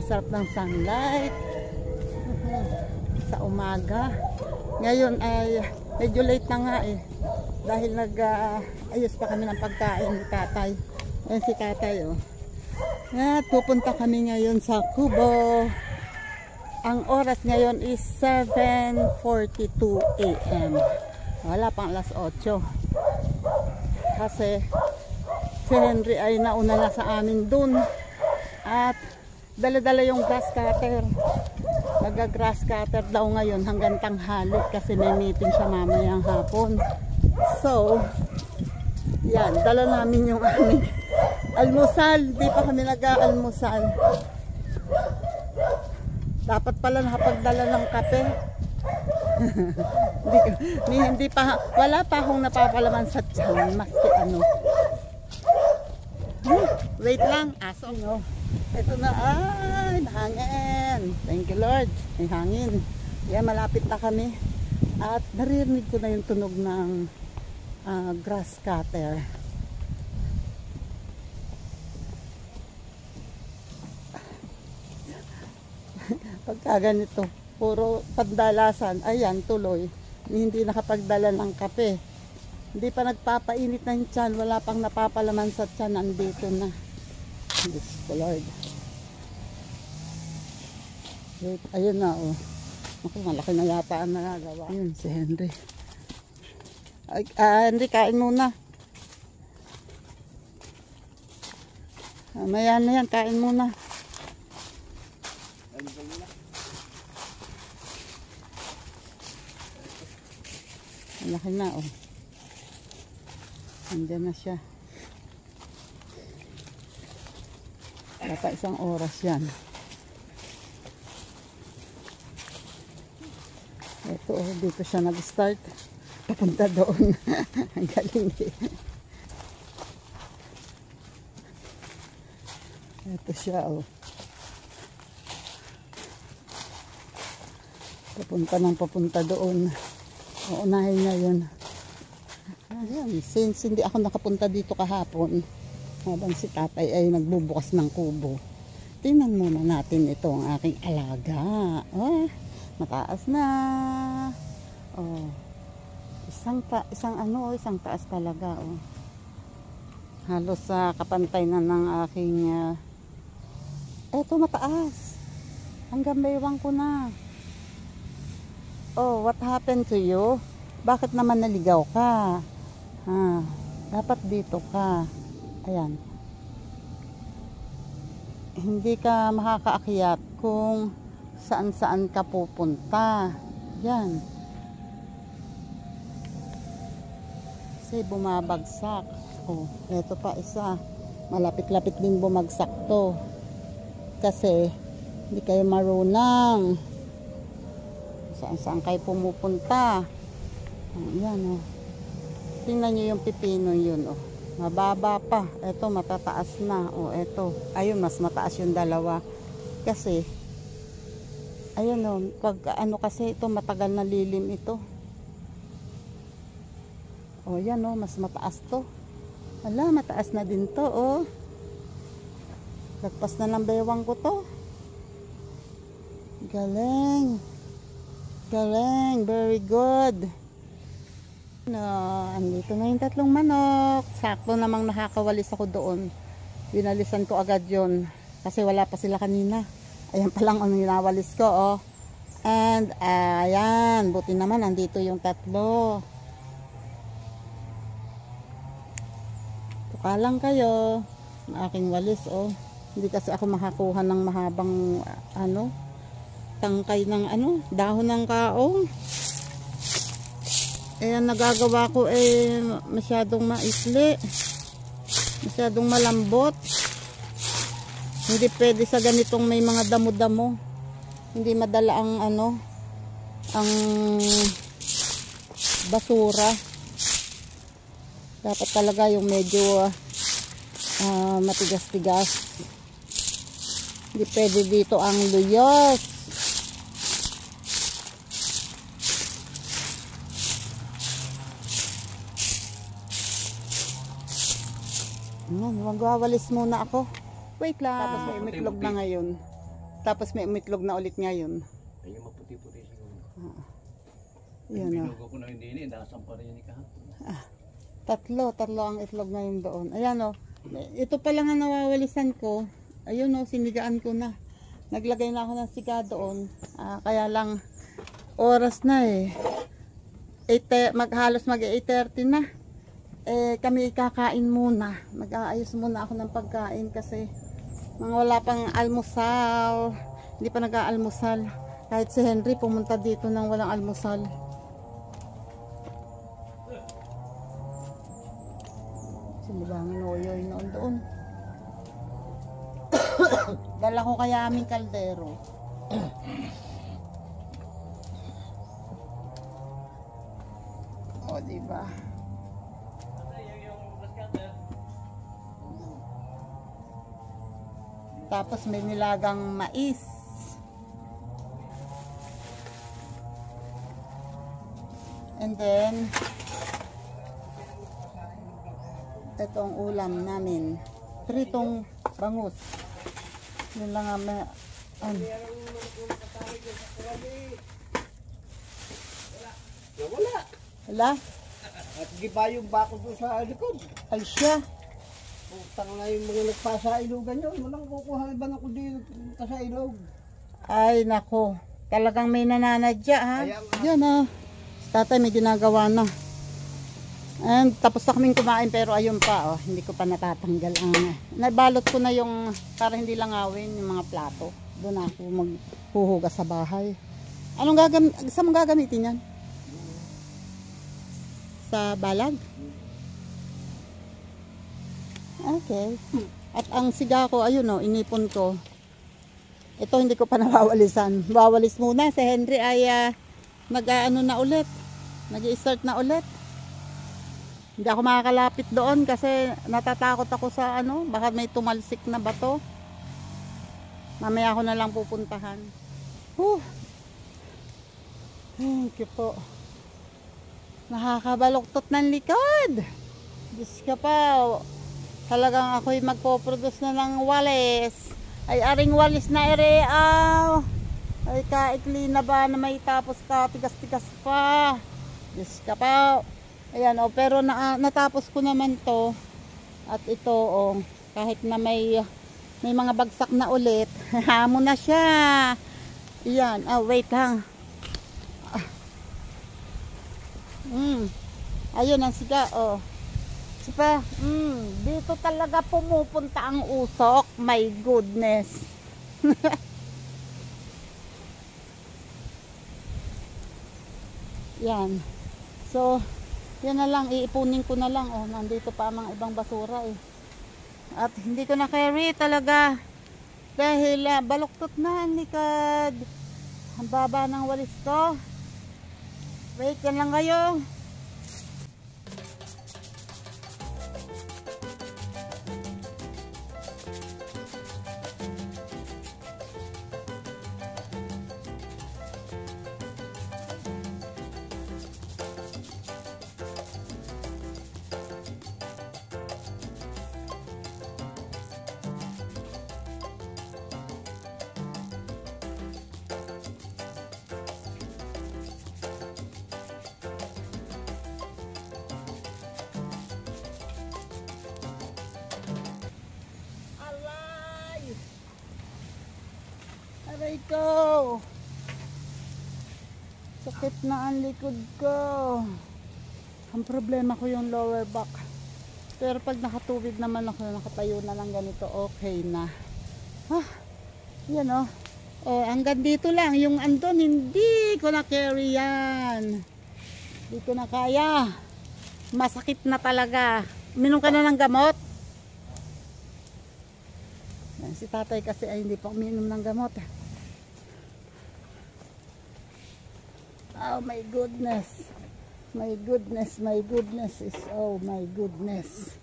sarap ng sunlight sa umaga. Ngayon ay medyo late na nga eh. Dahil ayos pa kami ng pagkain ni tatay. Ayan si tatay oh. At pupunta kami ngayon sa Kubo. Ang oras ngayon is 7:42 AM. Wala pang alas 8. Kasi si Henry ay nauna na sa amin dun. At dala-dala yung grass cutter. Mag-grass cutter daw ngayon hanggang tanghali kasi may meeting siya mamayang hapon. So, yan, dala namin yung aming almusal. Di pa kami nag-aalmusal. Dapat pala nakapagdala ng kape. hindi pa, wala pa akong napapalaman sa tiyan. Maski ano. Wait lang, aso no. Ito na, ay, hangin. Thank you Lord, may hangin. Yan, malapit na kami. At naririnig ko na yung tunog ng grass cutter. Pagka ganito, puro pandalasan, ayan, tuloy. Hindi nakapagdala ng kape. Hindi pa nagpapainit ng tiyan, wala pang napapalaman sa tiyan, nandito na. Diyos ko Lord. Wait, ayun na oh. Ako, malaki na yata ang nagagawa. Ayun si Henry. Ay, Henry, kain muna. Maya na yan, kain muna. Malaki na oh. Andiyan na siya. Dapat isang oras yan. Ito oh, dito siya nag-start. Papunta doon. Ang galing eh. Ito siya oh. Papunta doon. Uunahin niya yun. Ayan, since hindi ako nakapunta dito kahapon, habang si tatay ay nagbubukas ng kubo, tingnan muna natin ito ang aking alaga. Oh, mataas na. Oh, isang taas talaga. Oh. Halos sa kapantay na ng aking eto mataas. Hanggang baywang ko na. Oh, what happened to you? Bakit naman naligaw ka? Dapat dito ka. Ayan. Hindi ka makakaakyat kung saan-saan ka pupunta. Yan. Kasi bumabagsak. Oh, ito pa isa. Malapit-lapit din bumagsak to. Kasi hindi kayo marunong. Saan-saan kayo pumupunta. Ayan oh. Tingnan nyo yung pipino yun oh. Mababa pa. Ito matataas na. O ito. Ayun mas mataas yung dalawa. Kasi ayun o. Pag ano kasi ito matagal na lilim ito. O yan o. Mas mataas to. Wala mataas na din to o. Lagpas na ng bewang ko to. Galing. Galing. Very good. No, andito na yung tatlong manok. Sakto namang nakakawalis ako doon. Binalisan ko agad yon kasi wala pa sila kanina. Ayan pa lang ang ninawalis ko oh. And ayan, buti naman andito yung tatlo. Tuka lang kayo ng aking walis oh. Hindi kasi ako makakuha ng mahabang ano, tangkay ng ano, dahon ng kaong. Ayan, nagagawa ko eh masyadong maikli, masyadong malambot. Hindi pwede sa ganitong may mga damo-damo. Hindi madala ang ano, ang basura. Dapat talaga yung medyo matigas-tigas. Hindi pwede dito ang luyos. Magwawalis muna ako. Wait lang. Tapos may itlog na ngayon. Tapos may umitlog na ulit ngayon. Ay, yung maputi-puti siguro. Yan o. Binugo ko na hindi ni, nasaan pa rin yun kahapon. Tatlo ang itlog ngayon doon. Ayan o. Ito pa lang ang nawawalisan ko. Ayun o, sinigaan ko na. Naglagay na ako ng siga doon. Kaya lang, oras na eh. Halos mag 8:30 na. Kami ikakain muna. Mag-aayos muna ako ng pagkain kasi wala pang almusal. Hindi pa nag-aalmusal. Kahit si Henry pumunta dito nang walang almusal. Silibangin oyoy noon doon. Dala ko kaya aming kaldero. O, diba? Tapos may nilagang mais. And then itong ulam namin. Pritong bangus. Yun lang ang Wala. Wala? At giba yung bako doon sa likod. Ay siya. Putang na yung mga nagpasa ilugan yun. Walang kukuha ba na kundi sa ilog. Ay nako. Talagang may nananadya ha. Yan ha. Tatay may ginagawa na. And tapos na kaming kumain pero ayun pa oh, hindi ko pa natatanggal ang nabalot ko na yung para hindi langawin yung mga plato. Doon ako maghuhugas sa bahay. Saan mo gagamitin yan? Sa balag? Okay. At ang siga ko, ayun oh, inipon ko. Ito hindi ko pa nawawalisan. Wawalis muna. Si Henry ay mag-ano na ulit. Mag-i-start na ulit. Hindi ako makakalapit doon kasi natatakot ako sa baka may tumalsik na bato. Mamaya ako na lang pupuntahan. Thank you po. Nakakabaluktot ng likod. Diyos ka pa. Talagang ako'y magpo-produce na ng walis. Ay aring walis na ireaw. Ay kaikli na ba na may tapos ka tigas-tigas pa. Diyos ka pa. Ayan pero natapos ko naman to. At ito kahit na may mga bagsak na ulit. Hamon na siya. Ayan, wait lang. Ayun ang siga Sipa, dito talaga pumupunta ang usok. My goodness. Yan. So, yan na lang, iipunin ko na lang. Nandito pa ang mga ibang basura At hindi ko na carry talaga. Dahil baluktot na ang likod. Ang baba ng walis ko. Wait, yan lang kayo. Aray ko. Sakit na ang likod ko. Ang problema ko yung lower back. Pero pag nakatubig naman ako, nakatayo na lang ganito, okay na. Yan hanggang dito lang. Yung andon, hindi ko na carry yan. Hindi ko na kaya. Masakit na talaga. Minom ka na ng gamot? Si tatay kasi ay hindi pa uminom ng gamot. Oh my goodness. My goodness, my goodness is oh my goodness.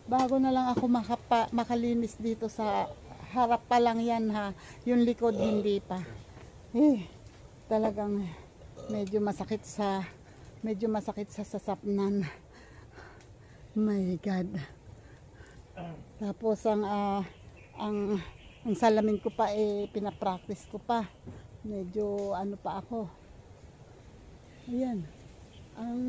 Bago na lang ako makalinis dito sa harap pa lang yan ha. Yung likod hindi pa. Talagang medyo masakit sa sasapnan. My God. Tapos ang salamin ko pa pinapractice ko pa. Medyo ano pa ako. Ayan. Ang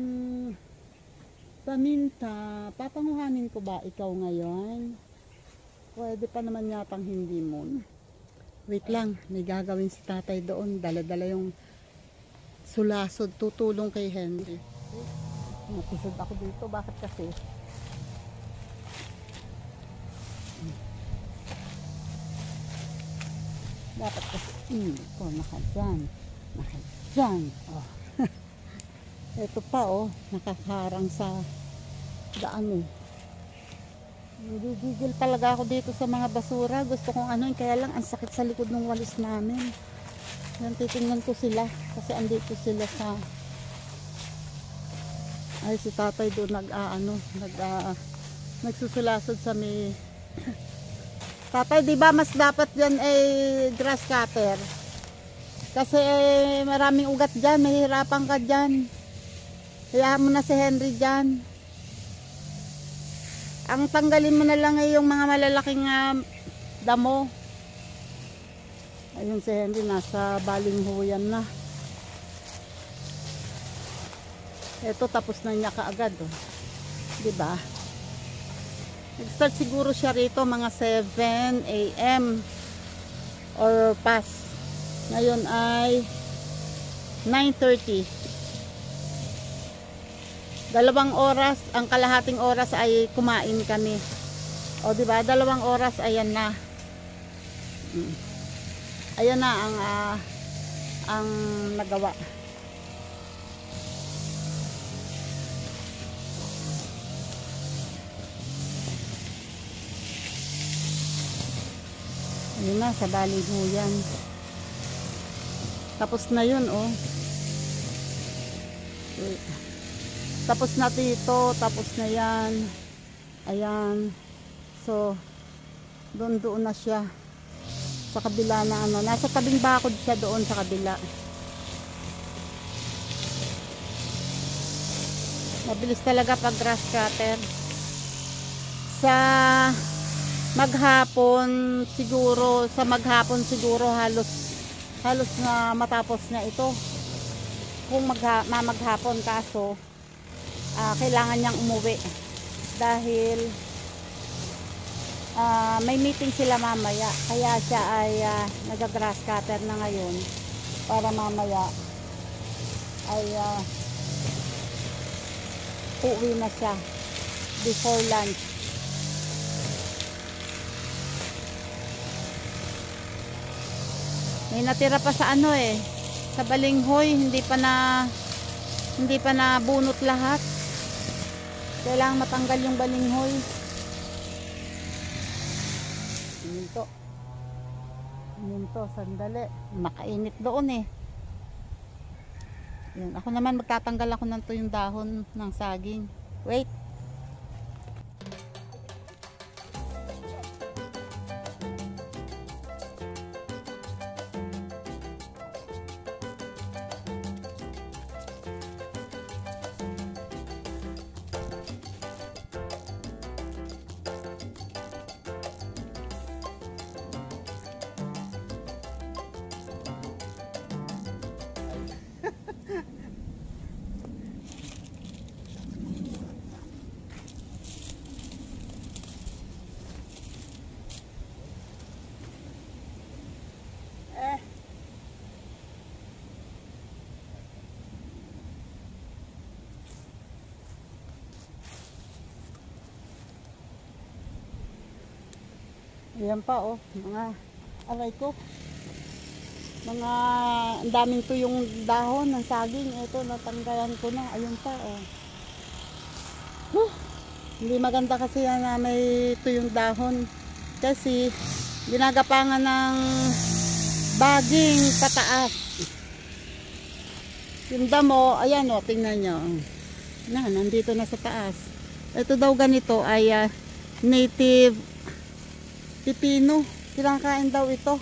paminta, papanguhanin ko ba ikaw ngayon? Pwede pa naman yatang hindi mo. Wait lang, may gagawin si tatay doon. Dala-dala yung sulasod, tutulong kay Henry. Napisod ako dito, bakit kasi? Dapat kasi, nakadyan. Oh. Ito pa nakakarang sa daan Gigigil talaga ako dito sa mga basura. Gusto kong kaya lang ang sakit sa likod ng walis namin. Yan, titingnan ko sila. Kasi andito sila sa... Ay, si tatay doon nagsusulasod sa may... Tatay, di ba mas dapat dyan grass cutter? Kasi maraming ugat dyan. Mahirapan ka dyan. Kaya mo na si Henry dyan. Ang tanggalin mo na lang yung mga malalaking damo. Ayun si Henry, nasa balinghuyan na. Ito, tapos na niya kaagad. Diba? Nag-start siguro siya rito mga 7 AM or past. Ngayon ay 9:30. 2 oras, ang kalahating oras ay kumain kami. O diba, 2 oras, ayan na. Ayan na ang nagawa. Ayun na, sa balinghuyan. Tapos na yun, Tapos na dito, tapos na yan. Ayan. So, doon na siya. Sa kabila na nasa tabing bakod siya doon sa kabila. Mabilis talaga pag grass cutter. Sa maghapon siguro halos na matapos na ito. Kung maghapon kaso kailangan niyang umuwi dahil may meeting sila mamaya, kaya siya ay nag-grass cutter na ngayon para mamaya ay uuwi na siya before lunch. May natira pa sa sa balinghoy, hindi pa na bunot lahat. Kailangang matanggal yung balinghoy. Minto, sandali. Makainit doon Yan. Ako naman magtatanggal ako ng yung dahon ng saging. Wait. Ayan pa mga aray ko. Mga ang daming tuyong dahon ng saging. Ito natanggalan ko na. Ayun pa Hindi maganda kasi yan na may tuyong dahon. Kasi ginagapangan ng baging pataas. Yung damo, ayan tingnan nyo. Nandito na sa taas. Ito daw ganito ay native pipino. Kinakain daw ito.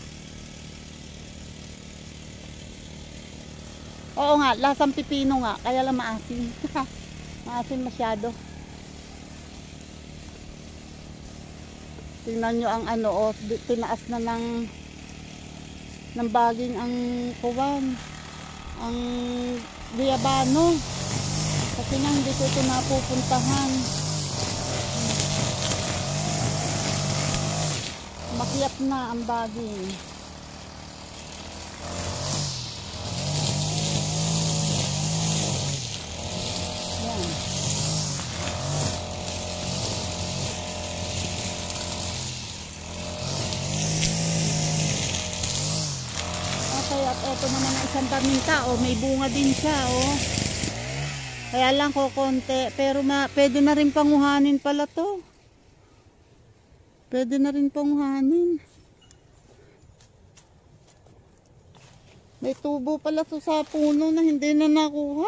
Oo nga, lasang pipino nga. Kaya lang maasim. Maasim masyado. Tingnan nyo ang ano, oh, tinaas na ng baging ang kuwan, ang Biabano. Kasi nang hindi ko ito napupuntahan. Makiap na ang baging. Yan. Okay, at eto naman ang isang paminta, oh, may bunga din siya, oh. Kaya lang ko konti, pero pwede na rin panguhanin pala to. Pwede na rin panguhanin. May tubo pala to sa puno na hindi na nakuha.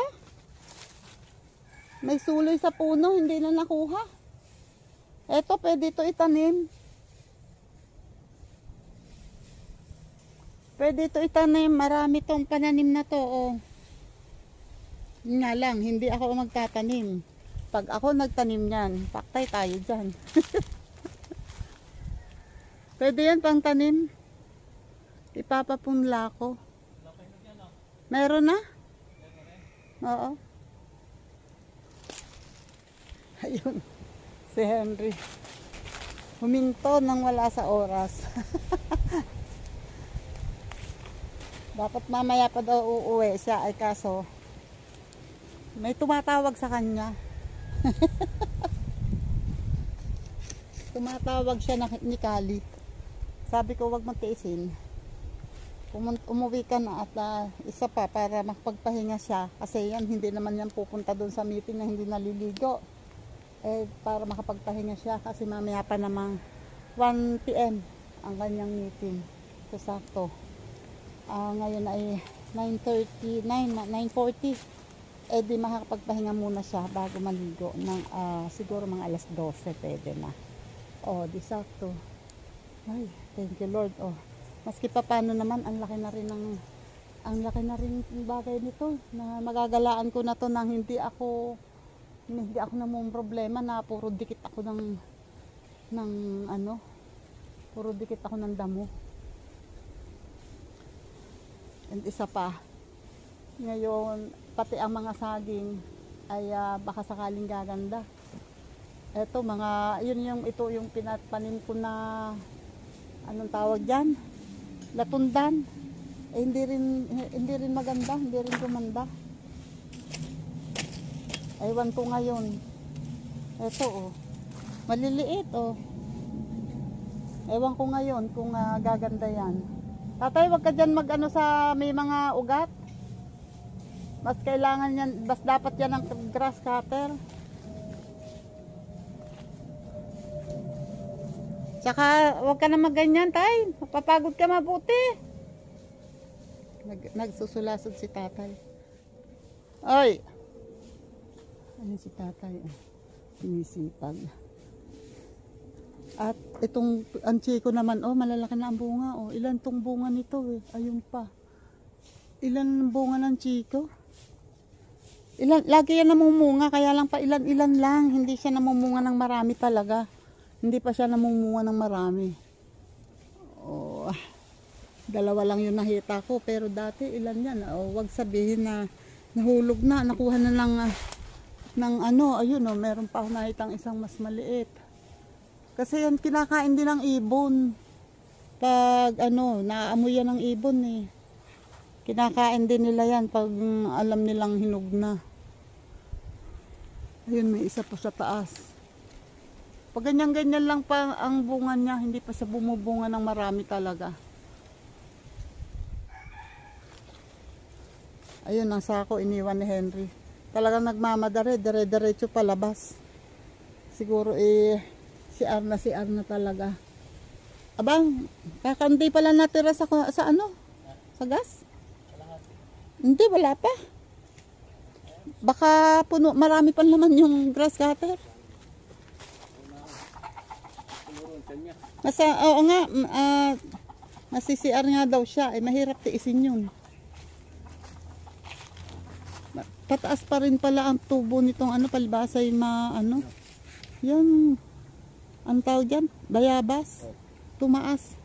May suloy sa puno, hindi na nakuha. Eto, pwede to itanim. Pwede ito itanim, marami tong pananim na to, oh. Yun nga lang, hindi ako magtatanim. Pag ako nagtanim yan, paktay tayo dyan. Pwede yan pang tanim. Ipapapunla ko. Meron na? Oo. Ayun, si Henry. Huminto nang wala sa oras. Dapat mamaya pa daw uuwi siya, ay kaso may tumatawag sa kanya. Tumatawag siya ni Kali. Sabi ko wag magtiisin. Umuwi ka na at isa pa para makapagpahinga siya. Kasi yan, hindi naman yan pupunta doon sa meeting na hindi naliligo. Para makapagpahinga siya kasi mamaya pa namang 1 PM ang kanyang meeting. So sakto. Ngayon ay 9:40. Di makakapagpahinga muna siya bago maligo ng siguro mga alas 12 pwede na. Di sakto. Ay, thank you Lord. Maski pa paano naman ang laki na rin ng bagay nito na magagalaan ko na to nang hindi ako namong problema na puro dikit ako puro dikit ako ng damo. And isa pa, ngayon pati ang mga saging ay baka sakaling gaganda. Ito ito yung pinatanim ko na anong tawag diyan? Latundan. Hindi rin maganda, hindi rin gumanda. Ewan ko ngayon. Ito maliliit Ewan ko ngayon kung gaganda yan. Tatay, wag ka dyan sa may mga ugat. Mas kailangan yan, mas dapat yan ng grass cutter. Tsaka wag ka na magganyan, tay. Papagod ka mabuti. Nagsusulasod si tatay. Oy! Ano si tatay? Sinisipag. At itong anchiko naman, malalaki na ang bunga. Ilan tong bunga nito Ayun pa. Ilan bunga ng chiko? Lagi yan namumunga, kaya lang pa ilan-ilan lang. Hindi siya namumunga ng marami talaga. Hindi pa siya namumunga ng marami. Dalawa lang yung nakita ko, pero dati ilan yan. Wag sabihin na nahulog na, nakuha na lang ayun meron pa ako nakitang isang mas maliit. Kasi yan kinakain din ng ibon. Pag naamoy yan ng ibon Kinakain din nila yan pag alam nilang hinog na. Ayun, may isa pa sa taas. Pag ganyan-ganyan lang pa ang bunga niya, hindi pa siya bumubunga ng marami talaga. Ayun, ang sako iniwan ni Henry. Talagang nagmamadare, dire-diretso palabas. Siguro CR na talaga. Abang, kakandi pala natira sa Sa gas? Hindi, wala pa. Baka puno, marami pa naman yung grass cutter. Oo nga, nasi-CR nga daw siya. Mahirap tiisin yun. Pataas pa rin pala ang tubo nitong palibasa yung yan. Ang tawag dyan? Bayabas. Oh. Tumaas.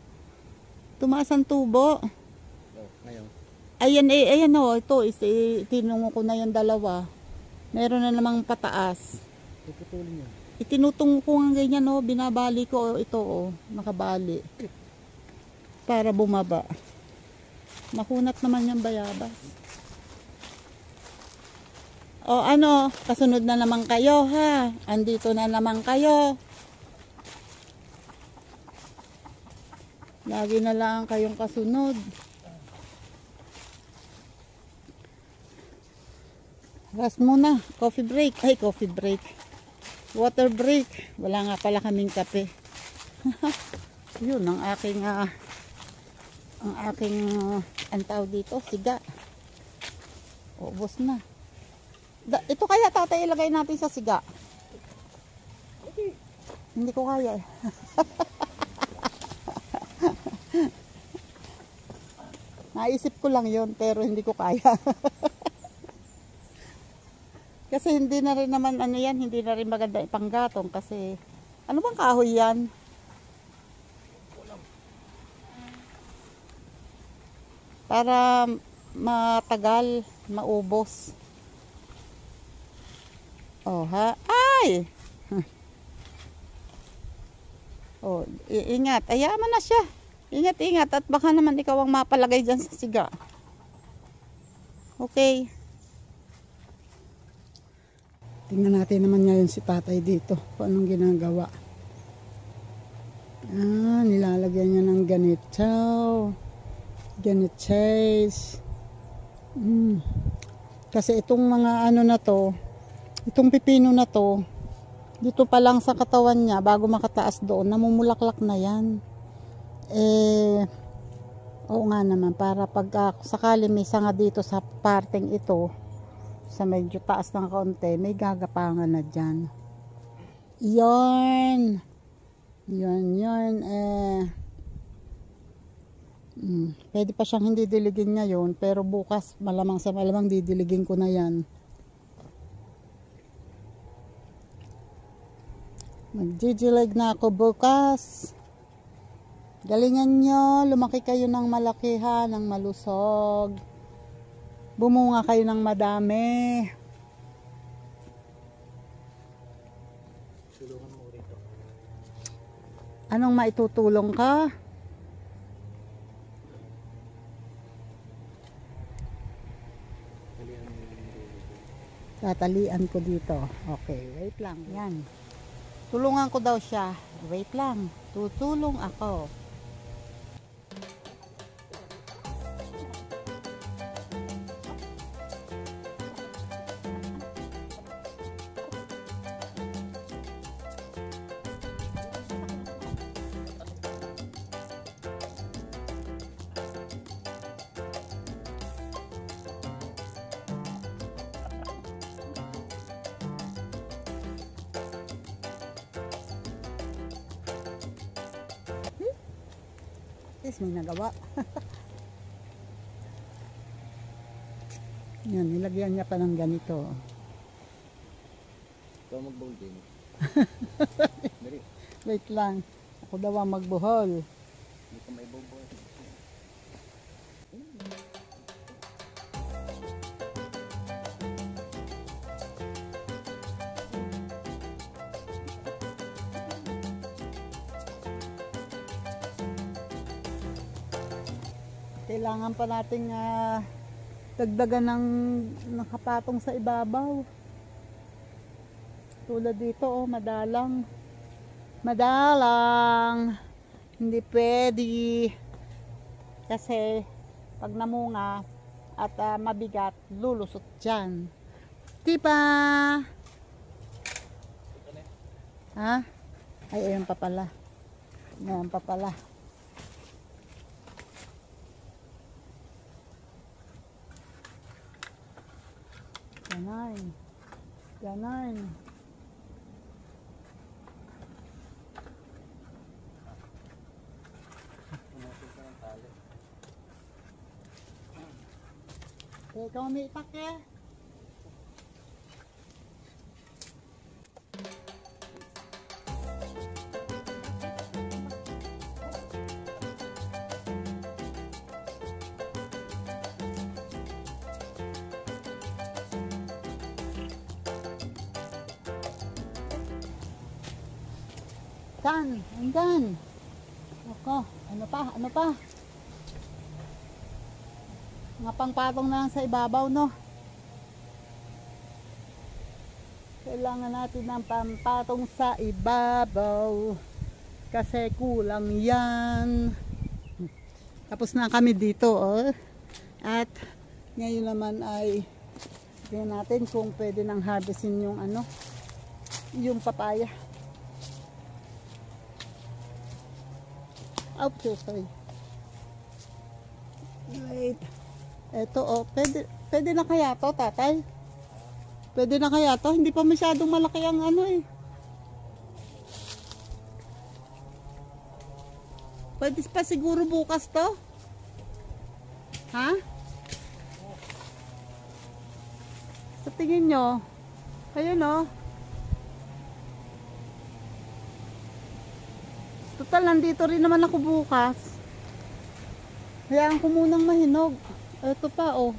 Tumaas ang tubo. Oh, ngayon. Ayan ayan o. Ito, tinungo ko na yung dalawa. Meron na namang pataas. Puputulin yun. Itinutungo ko nga ganyan o. Binabali ko ito o. Nakabali. Para bumaba. Makunat naman yung bayabas. O ano, kasunod na naman kayo ha. Andito na naman kayo. Lagi na lang kayong kasunod. Rest muna. Coffee break. Ay, coffee break. Water break. Wala nga pala kaming kape. Yun, ang aking ang tawag dito, siga. Ubos na. Ito kaya tatay ilagay natin sa siga. Okay. Hindi ko kaya eh. Naisip ko lang yon pero hindi ko kaya. Kasi hindi na rin naman ano yan, hindi na rin maganda ipanggatong kasi ano bang kahoy yan? Para matagal, maubos. Oh ha? Ay! Oh, ingat. Ayaman na siya. Ingat, ingat. At baka naman ikaw ang mapalagay dyan sa siga. Okay. Tingnan natin naman ngayon si tatay dito. Kung anong ginagawa. Nilalagyan niya ng ganito. Ganitches. Kasi itong mga ano na to, itong pipino na to, dito pa lang sa katawan niya, bago makataas doon, namumulaklak na yan. Oo nga naman, para pag sakali may sanga dito sa parteng ito, sa medyo taas ng kaunti, may gagapangan na dyan. Yarn. Pwede pa siyang hindi diligin ngayon, pero bukas malamang sa malamang didiligin ko na yan. Magjijilig na ako bukas. Galingan nyo, lumaki kayo ng malakihan, ng malusog. Bumunga kayo ng madami. Tulungan mo rito. Anong maitutulong ka? Tatalian ko dito. Okay, wait lang. Yan. Tulungan ko daw siya. Wait lang. Tutulong ako. Yes, may nagawa. Yan, nilagyan niya pa ng ganito. Ikaw mag-bowl din. Wait lang. Ako daw ang magbuhol. Hindi ka may bowl. Kailangan pa nating dagdagan ng nakapatong sa ibabaw. Tulad dito, oh, madalang. Madalang. Hindi pwede. Kasi pag namunga at mabigat, lulusot dyan. Diba? Ha? Ay, ayun pa pala. Ayun pa pala. Ganon. Ganon. Ikaw may itak eh. Saan? Andyan. Ako, ano pa? Ano pa? Mga pangpatong na lang sa ibabaw, no? Kailangan natin ng pampatong sa ibabaw. Kasi kulang yan. Tapos na kami dito, oh. At ngayon naman ay tingnan natin kung pwede nang harvestin yung ano, yung papaya. Ouch, sorry. Wait. Eto, oh, pwede na kaya to, tatay? Pwede na kaya to? Hindi pa masyadong malaki ang ano eh. Pwede pa siguro bukas to? Ha? Sa tingin nyo? Ayun oh. Total, nandito rin naman ako bukas. Hayaan ko munang mahinog. Ito pa oh.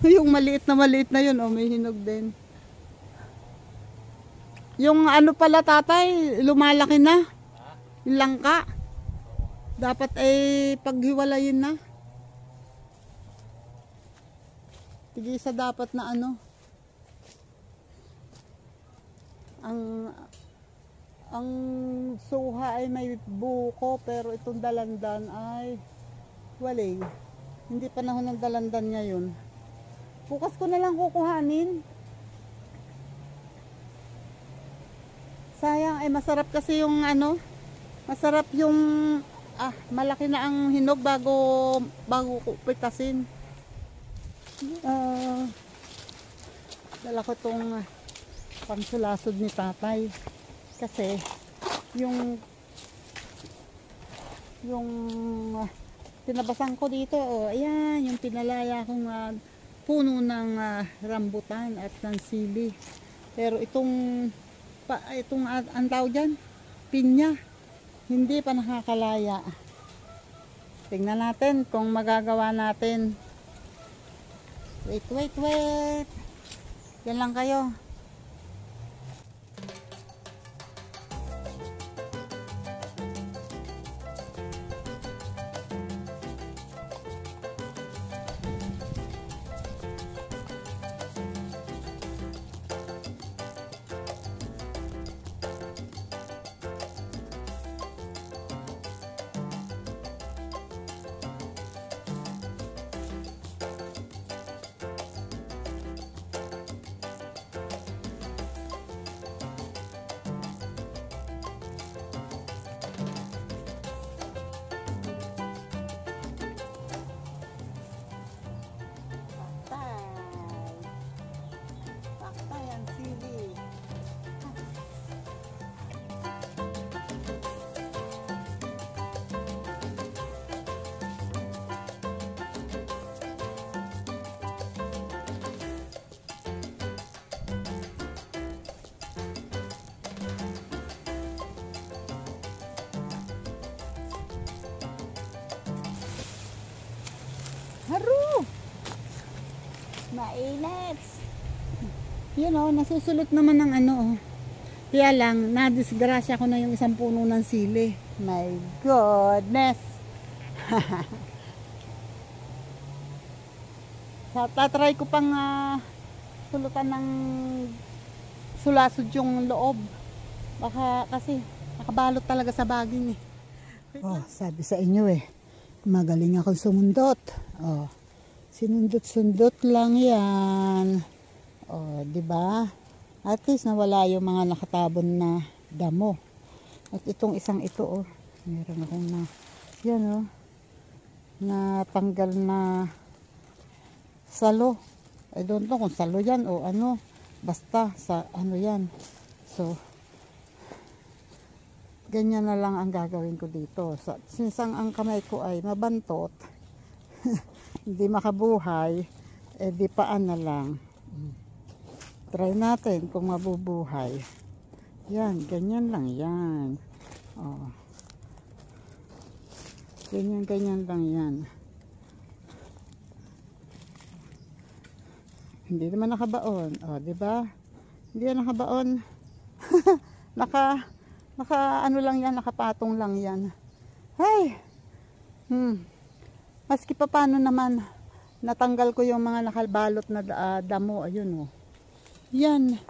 Yung maliit na yun oh, may hinog din. Yung ano pala tatay, lumalaki na. Yung langka. Dapat ay paghiwalayin na. Tigisa dapat na ano. Ang suha ay may buko, pero itong dalandan ay waling. Hindi panahon ng dalandan ngayon. Bukas ko na lang kukuhanin. Sayang, ay masarap kasi yung ano, masarap yung malaki na ang hinog bago pitasin. Dala ko tong pangsulasod ni tatay kasi yung tinabasan ko dito, oh, ayan yung pinalaya kong puno ng rambutan at ng sili, pero itong ang tawag dyan, pinya, hindi pa nakakalaya. Tingnan natin kung magagawa natin. Wait. Yan lang kayo. Haru! Mainit! Yun o, nasusulot naman ng ano o. Kaya lang, nadisgrasya ko na yung isang puno ng sili. My goodness! Tatry ko pang sulutan ng sulasod yung loob. Baka kasi nakabalot talaga sa baging eh. Oh, sabi sa inyo eh, magaling akong sumundot. Oh, sinundot-sundot lang yan. Oh, di ba? At least nawala yung mga nakatabon na damo. At itong isang ito, oh, meron akong yan, oh, natanggal na salo. I don't know kung salo yan o ano. Basta sa ano yan. So, ganyan na lang ang gagawin ko dito. Since ang kamay ko ay mabantot, hindi makabuhay, eh di paan na lang. Try natin kung mabubuhay. Yan, ganyan lang yan. Oh. Ganyan lang yan. Hindi naman nakabaon. Oh, di ba? Hindi na nakabaon. Ano lang yan, nakapatong lang yan. Ay! Maski pa paano naman, natanggal ko yung mga nakalbalot na damo. Ayun oh. Yan.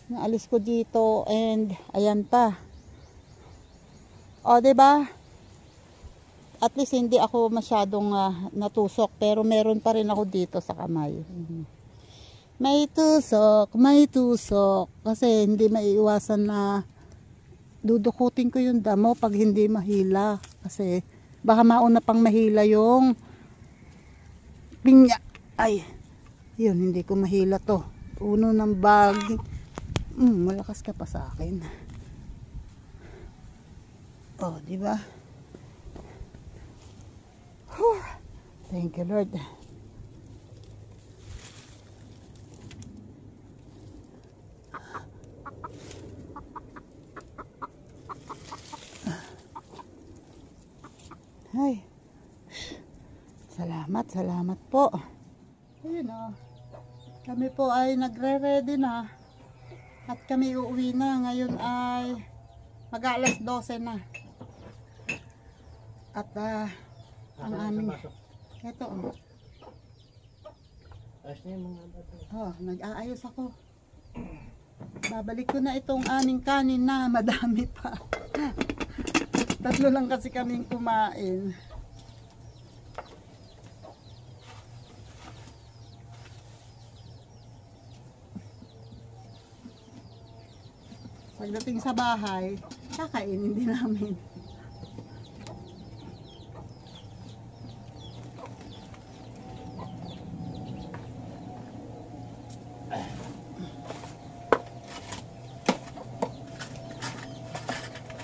Naalis ko dito and ayan pa. O, diba? At least hindi ako masyadong natusok, pero meron pa rin ako dito sa kamay. May tusok. Kasi hindi maiiwasan na dudukutin ko yung damo pag hindi mahila. Kasi baka mauna pang mahila yung pinya. Ay, yun, hindi ko mahila to. Uno ng bag. Malakas ka pa sa akin. Oh, di ba? Thank you, Lord. Ay. Salamat po. Ayun oh. Kami po ay nagre-ready na. At kami uuwi na. Ngayon ay mag-alas 12 na. At ang aming ito oh. Nag-aayos ako. Babalik ko na itong aming kanin na madami pa. Tatlo lang kasi kaming kumain. Pagdating sa bahay, kakainin din namin.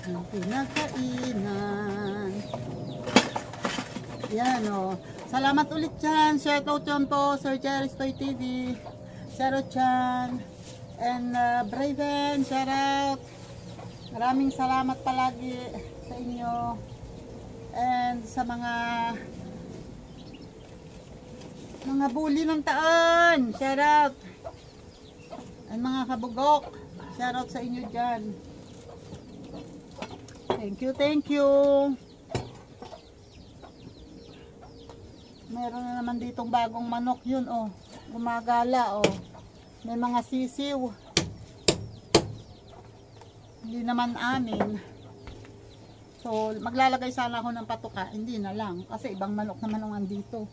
Ang pinakainan. Yan o. Salamat ulit dyan. Shoutout dyan po, Sir Jerry's Toy TV. Shoutout dyan. And Braven, shoutout. Maraming salamat palagi sa inyo. And sa mga bully ng taon. Shoutout. And mga kabugok. Shoutout sa inyo dyan. Thank you. Meron na naman ditong bagong manok yun oh. Gumagala oh. May mga sisiw. Hindi naman amin. So maglalagay sana ako ng patuka. Hindi na lang. Kasi ibang manok naman ang andito.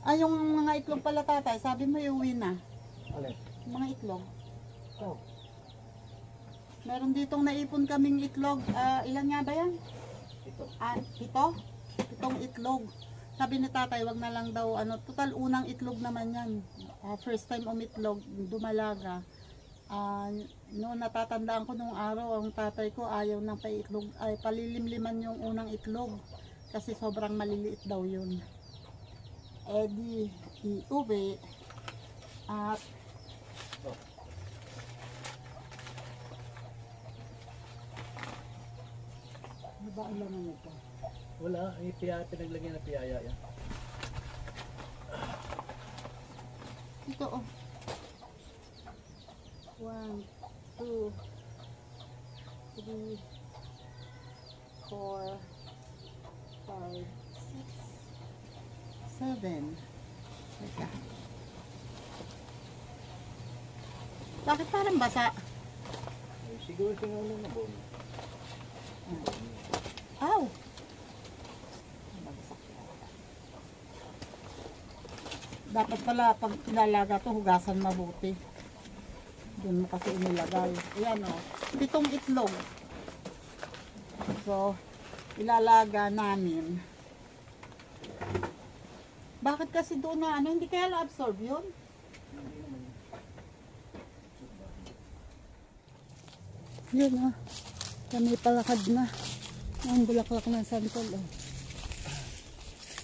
Yung mga itlog pala tatay. Sabi mo iuwi na. Alin? Mga itlog. Oh. Meron ditong naipon kaming itlog. Ilan nga ba yan? Ito? Itong itlog. Sabi ni tatay, wag na lang daw, total unang itlog naman yan. First time umitlog, dumalaga. Noon natatandaan ko nung araw, ang tatay ko ayaw ng paitlog, palilimliman yung unang itlog. Kasi sobrang maliliit daw yun. Di, iuwi. At, ano ba ang laman ito? Wala, pinaglagyan na piyaya yan. Ito oh. 1, 2, 3, 4, 5, 6, 7. Teka. Bakit parang basa? Siguro singaw na bono. Aw! Dapat pala pag ilalaga to hugasan mabuti. Doon mo kasi inilagay. Ayan o. 7 itlog. So, ilalaga namin. Bakit kasi doon na hindi kaya na-absorb yun? Yan o. Kami palakad na. Ang bulaklak ng santol o.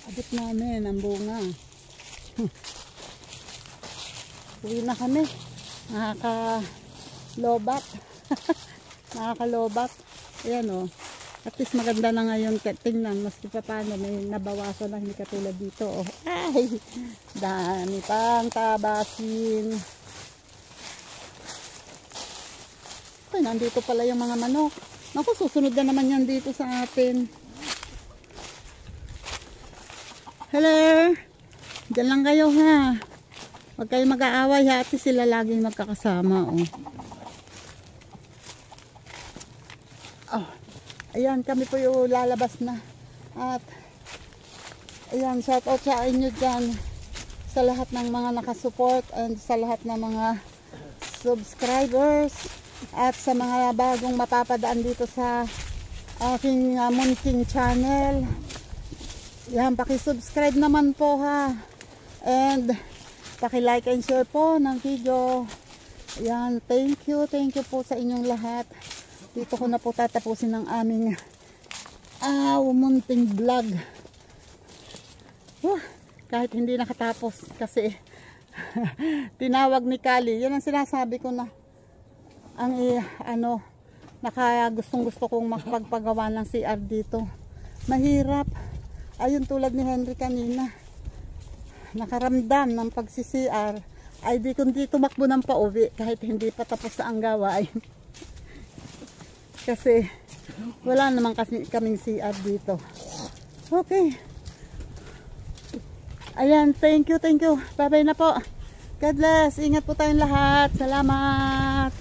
Abot namin ang bunga. Uwi na kami. Nakakalobat. Nakakalobat. Ayan o. At least maganda na ngayon. Tingnan. Maski pa paano. May nabawasan na. Hindi katulad dito. Oh. Ay! Dami pang tabasin. Ay, nandito pala yung mga manok. Naku, susunod na naman yan dito sa atin. Hello! Diyan lang kayo ha. Huwag kayo mag-aaway ha. Ati sila laging magkakasama. Oh. Oh. Ayan, kami po yung lalabas na. At ayan, shout out sa inyo dyan. Sa lahat ng mga nakasupport and sa lahat ng mga subscribers. At sa mga bagong mapapadaan dito sa aking munting channel. Yan, paki-subscribe naman po ha. And paki-like and share po ng video. Yan, thank you po sa inyong lahat. Dito ko na po tatapusin ang aming munting vlog. Kahit hindi nakatapos kasi tinawag ni Kali. Yan ang sinasabi ko na ang gustong gusto kong makapagpagawa ng CR dito. Mahirap. Ayun tulad ni Henry kanina. Nakaramdam ng pagsi-CR ay di kundi tumakbo ng pauwi kahit hindi pa tapos sa ang gawain. Kasi wala naman kasi kaming CR dito. Okay. Ayan, thank you. Bye-bye na po. God bless. Ingat po tayong lahat. Salamat.